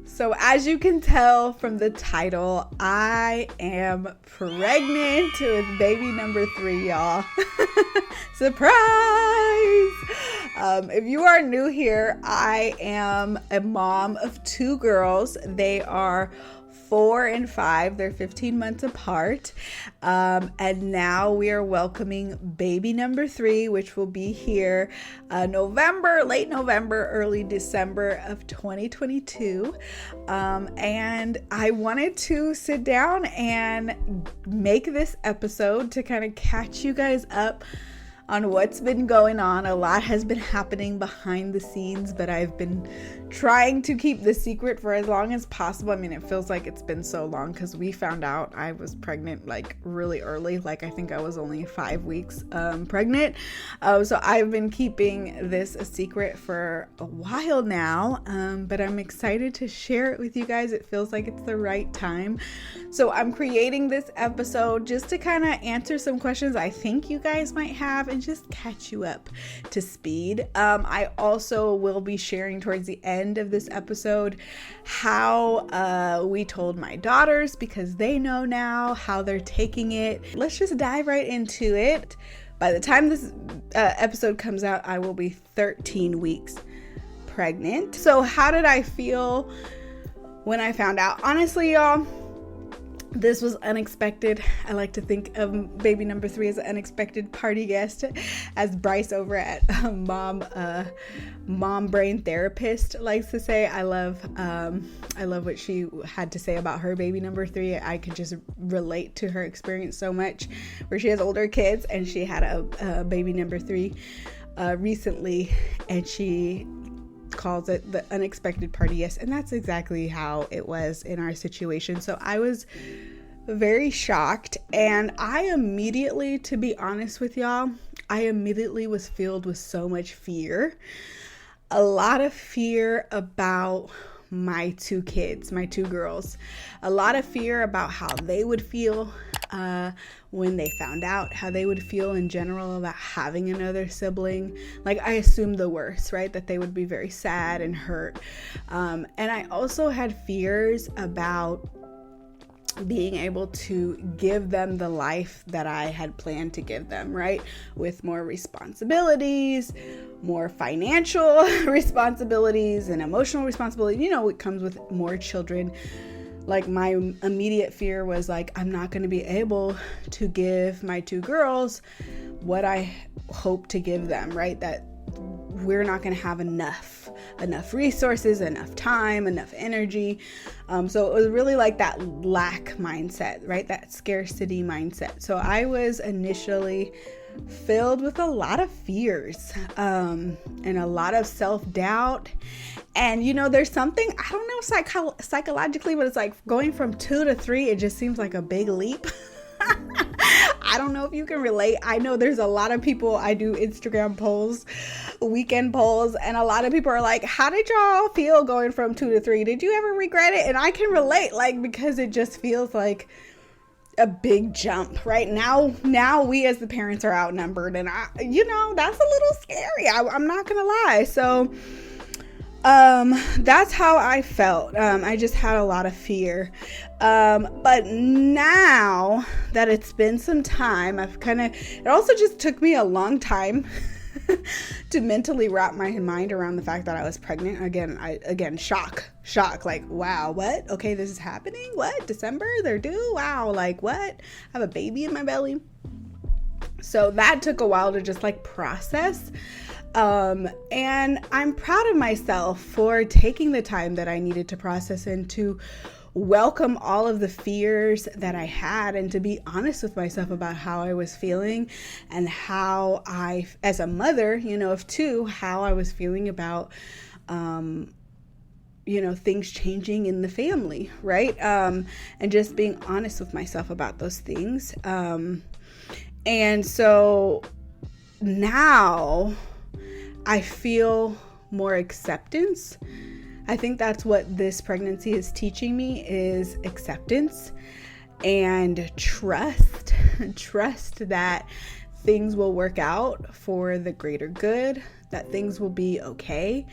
So as you can tell from the title, I am pregnant with baby number 3, y'all. Surprise! If you are new here, I am a mom of 2 girls. They are 4 and 5. They're 15 months apart. And now we are welcoming baby number 3, which will be here late November, early December of 2022. And I wanted to sit down and make this episode to kind of catch you guys up on what's been going on. A lot has been happening behind the scenes, but I've been trying to keep the secret for as long as possible. I mean, it feels like it's been so long because we found out I was pregnant like really early. Like I think I was only 5 weeks pregnant. So I've been keeping this a secret for a while now, but I'm excited to share it with you guys. It feels like it's the right time. So I'm creating this episode just to kind of answer some questions I think you guys might have and just catch you up to speed. I also will be sharing towards the end of this episode how we told my daughters, because they know now how they're taking it. Let's just dive right into it. By the time this episode comes out, I will be 13 weeks pregnant. So how did I feel when I found out? Honestly, y'all, this was unexpected. I like to think of baby number 3 as an unexpected party guest, as Bryce over at Mom Brain Therapist likes to say. I love what she had to say about her baby number 3. I could just relate to her experience so much, where she has older kids and she had a baby number 3 recently, and she calls it the unexpected party. Yes, and that's exactly how it was in our situation. So I was very shocked, and I immediately, to be honest with y'all, was filled with so much fear. A lot of fear about my 2 kids, my 2 girls. A lot of fear about how they would feel when they found out, how they would feel in general about having another sibling. Like, I assumed the worst, right? That they would be very sad and hurt. And I also had fears about being able to give them the life that I had planned to give them, right? With more responsibilities, more financial responsibilities and emotional responsibility. You know, it comes with more children. Like, my immediate fear was like, I'm not going to be able to give my 2 girls what I hope to give them, right? That we're not going to have enough resources, enough time, enough energy. So it was really like that lack mindset, right? That scarcity mindset. So I was initially filled with a lot of fears and a lot of self-doubt. And, you know, there's something, I don't know psychologically, but it's like going from 2 to 3, it just seems like a big leap. I don't know if you can relate. I know there's a lot of people, I do Instagram polls, weekend polls, and a lot of people are like, how did y'all feel going from 2 to 3? Did you ever regret it? And I can relate, like, because it just feels like a big jump, right? Now we as the parents are outnumbered, and that's a little scary. I'm not gonna lie. So that's how I felt. I just had a lot of fear. But now that it's been some time, it also just took me a long time to mentally wrap my mind around the fact that I was pregnant. Again, shock, like, wow, what? Okay, this is happening? What? December? They're due? Wow, like, what? I have a baby in my belly. So that took a while to just like process. And I'm proud of myself for taking the time that I needed to process and to welcome all of the fears that I had, and to be honest with myself about how I was feeling and how I, as a mother, of 2, how I was feeling about, things changing in the family, right? And just being honest with myself about those things. And so now I feel more acceptance. I think that's what this pregnancy is teaching me, is acceptance and trust that things will work out for the greater good, that things will be okay,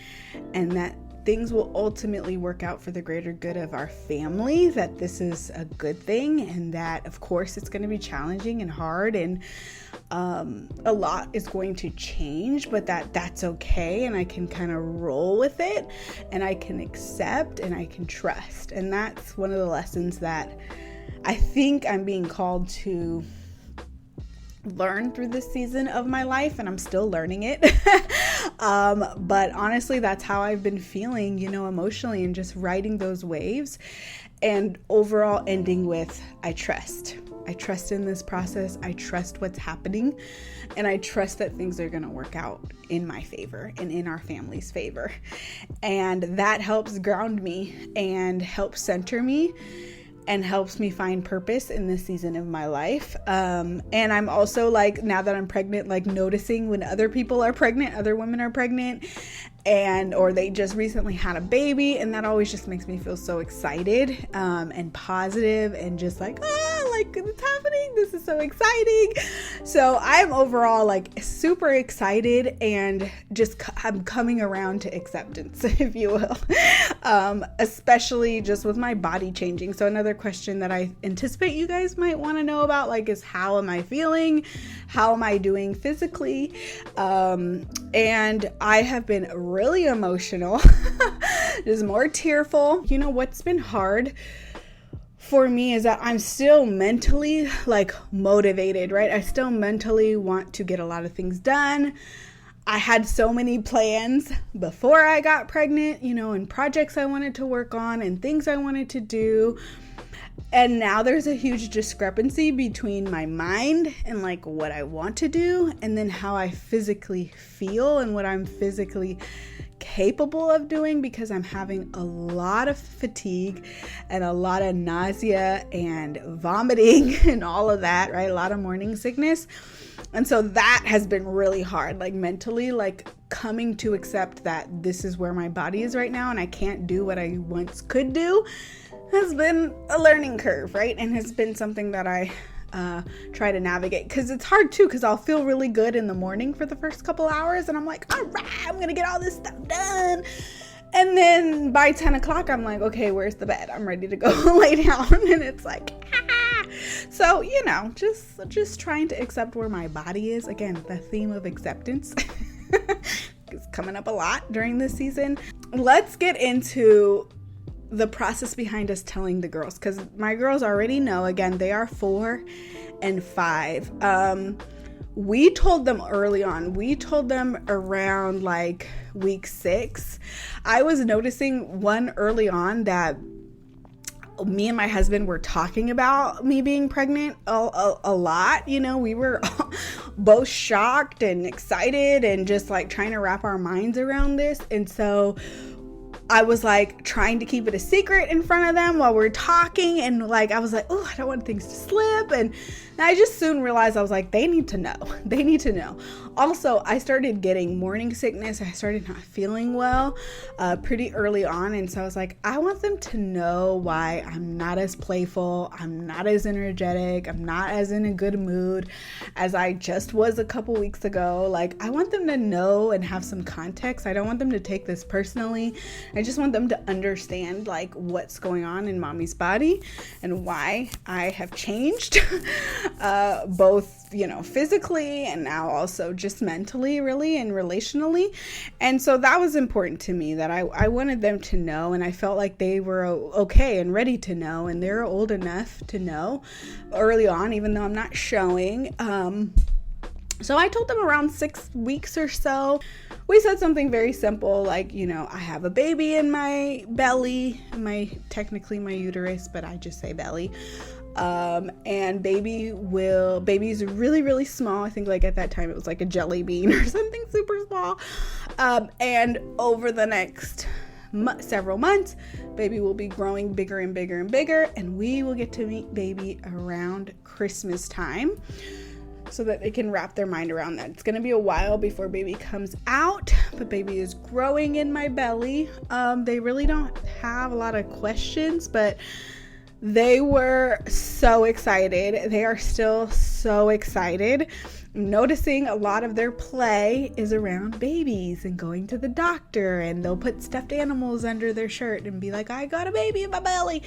and that things will ultimately work out for the greater good of our family, that this is a good thing, and that of course it's going to be challenging and hard, and a lot is going to change, but that's okay, and I can kind of roll with it, and I can accept, and I can trust. And that's one of the lessons that I think I'm being called to learn through this season of my life, and I'm still learning it. But honestly, that's how I've been feeling, emotionally, and just riding those waves, and overall ending with, I trust in this process. I trust what's happening, and I trust that things are going to work out in my favor and in our family's favor. And that helps ground me and helps center me and helps me find purpose in this season of my life. And I'm also now that I'm pregnant, noticing when other people are pregnant, other women are pregnant, or they just recently had a baby, and that always just makes me feel so excited and positive, and just it's happening. This is so exciting. So I'm overall super excited, and I'm coming around to acceptance, if you will, especially just with my body changing. So another question that I anticipate you guys might want to know about is, how am I feeling? How am I doing physically? And I have been really emotional, just more tearful. What's been hard for me is that I'm still mentally motivated, right? I still mentally want to get a lot of things done. I had so many plans before I got pregnant, and projects I wanted to work on and things I wanted to do. And now there's a huge discrepancy between my mind and what I want to do, and then how I physically feel and what I'm physically capable of doing, because I'm having a lot of fatigue and a lot of nausea and vomiting and all of that, right? A lot of morning sickness. And so that has been really hard, mentally, coming to accept that this is where my body is right now, and I can't do what I once could do, has been a learning curve, right? And has been something that I try to navigate, because it's hard too, because I'll feel really good in the morning for the first couple hours, and I'm like, all right, I'm gonna get all this stuff done. And then by 10 o'clock, I'm like, okay, where's the bed? I'm ready to go lay down. And it's so, just trying to accept where my body is. Again, the theme of acceptance is coming up a lot during this season. Let's get into the process behind us telling the girls, because my girls already know. Again, they are 4 and 5. We told them early on. We told them around week 6. I was noticing one early on that me and my husband were talking about me being pregnant a lot. We were both shocked and excited, and just trying to wrap our minds around this. And so I was trying to keep it a secret in front of them while we're talking, and I was oh, I don't want things to slip. And I just soon realized, I was they need to know. They need to know. Also, I started getting morning sickness. I started not feeling well pretty early on, and so I was I want them to know why I'm not as playful, I'm not as energetic, I'm not as in a good mood as I just was a couple weeks ago. I want them to know and have some context. I don't want them to take this personally. I just want them to understand what's going on in mommy's body and why I have changed, both physically, and now also just mentally, really, and relationally. And so that was important to me, that I wanted them to know, and I felt like they were okay and ready to know, and they're old enough to know early on, even though I'm not showing. So I told them around 6 weeks or so. We said something very simple, I have a baby in my belly, technically my uterus, but I just say belly. And baby's really, really small. I think at that time it was a jelly bean or something super small. And over the next several months, baby will be growing bigger and bigger and bigger, and we will get to meet baby around Christmas time, so that they can wrap their mind around that. It's going to be a while before baby comes out, but baby is growing in my belly. They really don't have a lot of questions, but they were so excited. They are still so excited. noticing a lot of their play is around babies and going to the doctor, and they'll put stuffed animals under their shirt and be like, I got a baby in my belly.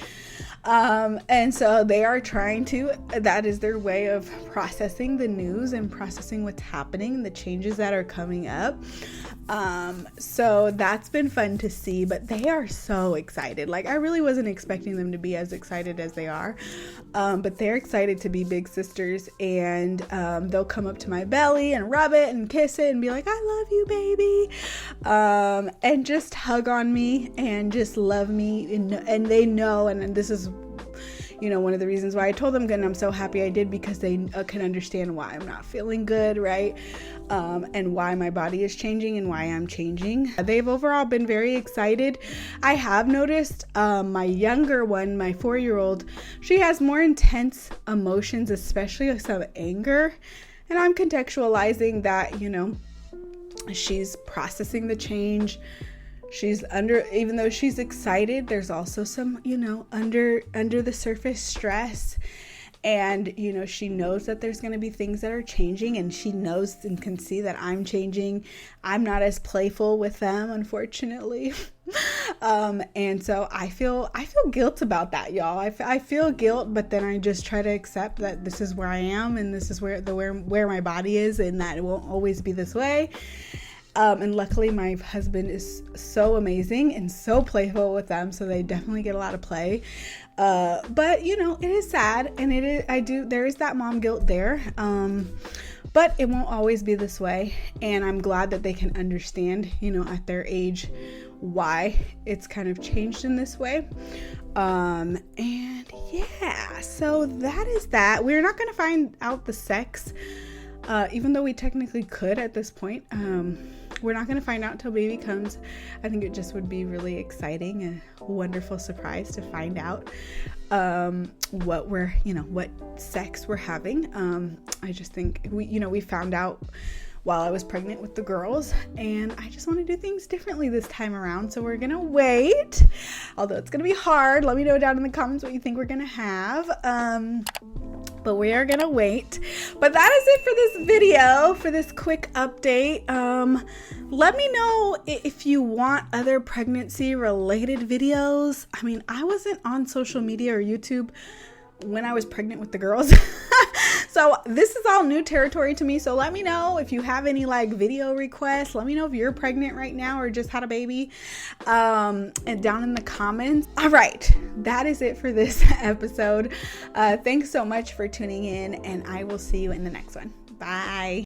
And so they are trying to, that is their way of processing the news and processing what's happening, the changes that are coming up. So that's been fun to see, but they are so excited. Like, I really wasn't expecting them to be as excited as they are. But they're excited to be big sisters, and they'll come up to my belly and rub it and kiss it and be like, I love you, baby. And just hug on me and just love me. And they know, and this is, you know, one of the reasons why I told them, and I'm so happy I did, because they can understand why I'm not feeling good, right? And why my body is changing and why I'm changing. They've overall been very excited. I have noticed my younger one, my 4-year-old, she has more intense emotions, especially some anger. And I'm contextualizing that, you know, she's processing the change. She's even though she's excited, there's also some, you know, under the surface stress. And, you know, she knows that there's going to be things that are changing, and she knows and can see that I'm changing. I'm not as playful with them, unfortunately. And so I feel guilt about that, y'all. I feel guilt, but then I just try to accept that this is where I am, and this is where my body is, and that it won't always be this way. And luckily my husband is so amazing and so playful with them, so they definitely get a lot of play. But you know, it is sad, and there is that mom guilt there. But it won't always be this way, and I'm glad that they can understand, you know, at their age, why it's kind of changed in this way. And yeah, so that is that. We're not going to find out the sex, even though we technically could at this point. We're not going to find out till baby comes. I think it just would be really exciting, a wonderful surprise to find out what sex we're having. I just think we found out while I was pregnant with the girls, and I just want to do things differently this time around. So we're going to wait, although it's going to be hard. Let me know down in the comments what you think we're going to have. But we are going to wait. But that is it for this video, for this quick update. Let me know if you want other pregnancy related videos. I mean, I wasn't on social media or YouTube when I was pregnant with the girls. So this is all new territory to me. So let me know if you have any like video requests. Let me know if you're pregnant right now or just had a baby, and down in the comments. All right, that is it for this episode. Thanks so much for tuning in, and I will see you in the next one. Bye.